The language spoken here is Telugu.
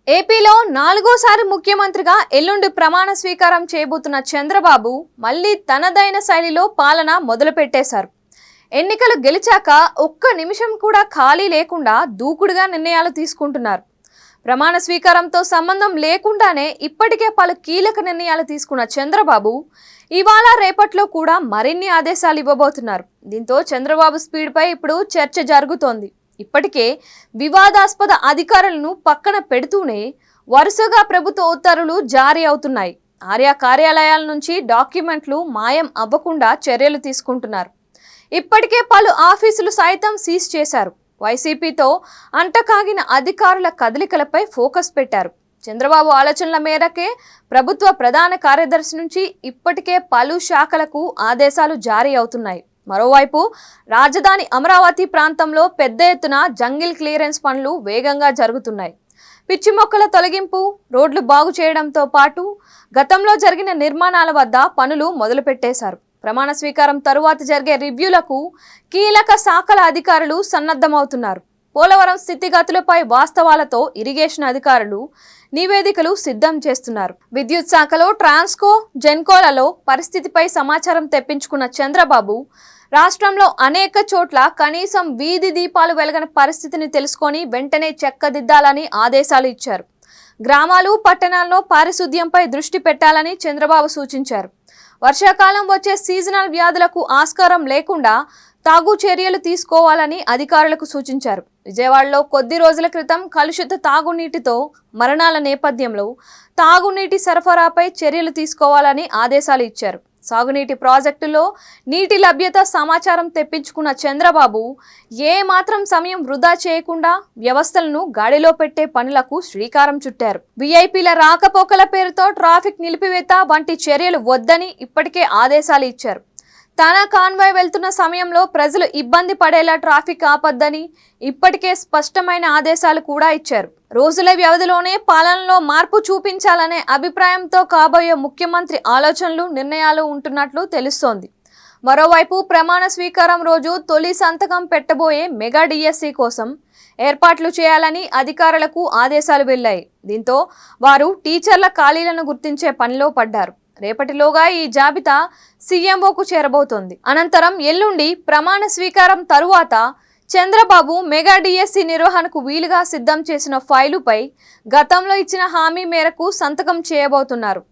ఏపీలో నాలుగోసారి ముఖ్యమంత్రిగా ఎల్లుండి ప్రమాణ స్వీకారం చేయబోతున్న చంద్రబాబు మళ్ళీ తనదైన శైలిలో పాలన మొదలుపెట్టేశారు. ఎన్నికలు గెలిచాక ఒక్క నిమిషం కూడా ఖాళీ లేకుండా దూకుడుగా నిర్ణయాలు తీసుకుంటున్నారు. ప్రమాణ స్వీకారంతో సంబంధం లేకుండానే ఇప్పటికే పలు కీలక నిర్ణయాలు తీసుకున్న చంద్రబాబు ఇవాళ రేపట్లో కూడా మరిన్ని ఆదేశాలు ఇవ్వబోతున్నారు. దీంతో చంద్రబాబు స్పీడ్పై ఇప్పుడు చర్చ జరుగుతోంది. ఇప్పటికే వివాదాస్పద అధికారులను పక్కన పెడుతూనే వరుసగా ప్రభుత్వ ఉత్తర్వులు జారీ అవుతున్నాయి. ఆయా కార్యాలయాల నుంచి డాక్యుమెంట్లు మాయం అవ్వకుండా చర్యలు తీసుకుంటున్నారు. ఇప్పటికే పలు ఆఫీసులు సైతం సీజ్ చేశారు. వైసీపీతో అంటకాగిన అధికారుల కదలికలపై ఫోకస్ పెట్టారు. చంద్రబాబు ఆలోచనల మేరకే ప్రభుత్వ ప్రధాన కార్యదర్శి నుంచి ఇప్పటికే పలు శాఖలకు ఆదేశాలు జారీ అవుతున్నాయి. మరోవైపు రాజధాని అమరావతి ప్రాంతంలో పెద్ద ఎత్తున జంగిల్ క్లియరెన్స్ పనులు వేగంగా జరుగుతున్నాయి. పిచ్చి మొక్కల తొలగింపు, రోడ్లు బాగు చేయడంతో పాటు గతంలో జరిగిన నిర్మాణాల వద్ద పనులు మొదలుపెట్టేశారు. ప్రమాణ స్వీకారం తరువాత జరిగే రివ్యూలకు కీలక శాఖల అధికారులు సన్నద్ధమవుతున్నారు. పోలవరం స్థితిగతులపై వాస్తవాలతో ఇరిగేషన్ అధికారులు నివేదికలు సిద్ధం చేస్తున్నారు. విద్యుత్ శాఖలో ట్రాన్స్కో, జెన్కోలలో పరిస్థితిపై సమాచారం తెప్పించుకున్న చంద్రబాబు రాష్ట్రంలో అనేక చోట్ల కనీసం వీధి దీపాలు వెలగని పరిస్థితిని తెలుసుకొని వెంటనే చెక్కదిద్దాలని ఆదేశాలు ఇచ్చారు. గ్రామాలు, పట్టణాల్లో పారిశుద్ధ్యంపై దృష్టి పెట్టాలని చంద్రబాబు సూచించారు. వర్షాకాలం వచ్చే సీజనల్ వ్యాధులకు ఆస్కారం లేకుండా తాగు చర్యలు తీసుకోవాలని అధికారులకు సూచించారు. విజయవాడలో కొద్ది రోజుల క్రితం కలుషిత తాగునీటితో మరణాల నేపథ్యంలో తాగునీటి సరఫరాపై చర్యలు తీసుకోవాలని ఆదేశాలు ఇచ్చారు. సాగునీటి ప్రాజెక్టులో నీటి లభ్యత సమాచారం తెప్పించుకున్న చంద్రబాబు ఏ మాత్రం సమయం వృధా చేయకుండా వ్యవస్థలను గాడిలో పెట్టే పనులకు శ్రీకారం చుట్టారు. వీఐపీల రాకపోకల పేరుతో ట్రాఫిక్ నిలిపివేత వంటి చర్యలు వద్దని ఇప్పటికే ఆదేశాలు ఇచ్చారు. తన కాన్వాయ్ వెళ్తున్న సమయంలో ప్రజలు ఇబ్బంది పడేలా ట్రాఫిక్ ఆపొద్దని ఇప్పటికే స్పష్టమైన ఆదేశాలు కూడా ఇచ్చారు. రోజుల వ్యవధిలోనే పాలనలో మార్పు చూపించాలనే అభిప్రాయంతో కాబోయే ముఖ్యమంత్రి ఆలోచనలు, నిర్ణయాలు ఉంటున్నట్లు తెలుస్తోంది. మరోవైపు ప్రమాణ స్వీకారం రోజు తొలి సంతకం పెట్టబోయే మెగా డిఎస్సి కోసం ఏర్పాట్లు చేయాలని అధికారులకు ఆదేశాలు వెళ్లాయి. దీంతో వారు టీచర్ల ఖాళీలను గుర్తించే పనిలో పడ్డారు. రేపటిలోగా ఈ జాబితా సీఎంఓకు చేరబోతోంది. అనంతరం ఎల్లుండి ప్రమాణ స్వీకారం తరువాత చంద్రబాబు మెగా డిఎస్సి నిర్వహణకు వీలుగా సిద్ధం చేసిన ఫైలుపై గతంలో ఇచ్చిన హామీ మేరకు సంతకం చేయబోతున్నారు.